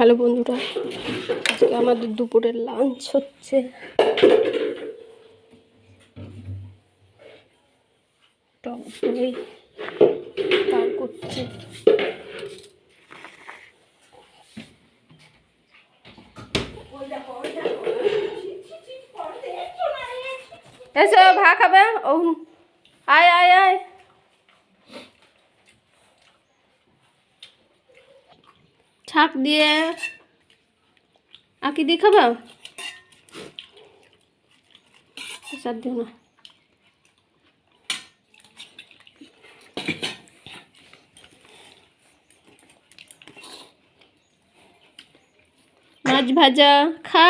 Hello বন্ধুরা, আজকে আমাদের দুপুরের লাঞ্চ হচ্ছে টক দই পার করছি। এসো ভাত খাবে? ও আয় আয় আয়, ছাক দিয়ে আঁকি দিয়ে খাবা? সার দিও না। মাছ ভাজা খা,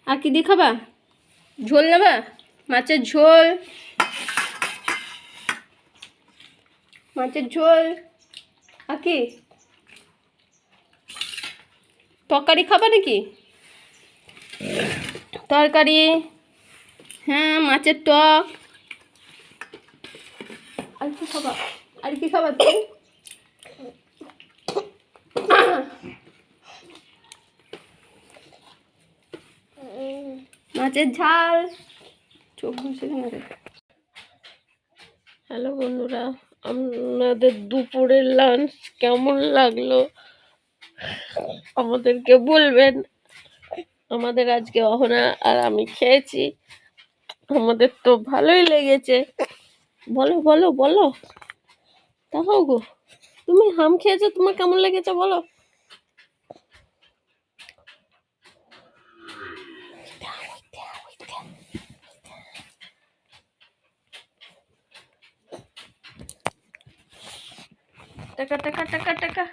আঁকি দিয়ে খাবা? ঝোল নেবা? মাছের ঝোল, মাছের ঝোল আঁকি। তরকারি খাবা নাকি? তরকারি, হ্যাঁ মাছের টক। আর কি খাবা? আর কি খাবা তুমি? মাছের ঝাল। চোখ ঘুষে কেন রে? হ্যালো বন্ধুরা, আমাদের দুপুরের লাঞ্চ কেমন লাগলো আমাদেরকে বলবেন। আমাদের আজকে অহনা আর আমি খেয়েছি, আমাদের তো ভালোই লেগেছে। বলো বলো বলো, তাও গো তুমি হাম খেয়েছো, তোমার কেমন লেগেছে বলো? টাকা টাকা টাকা টাকা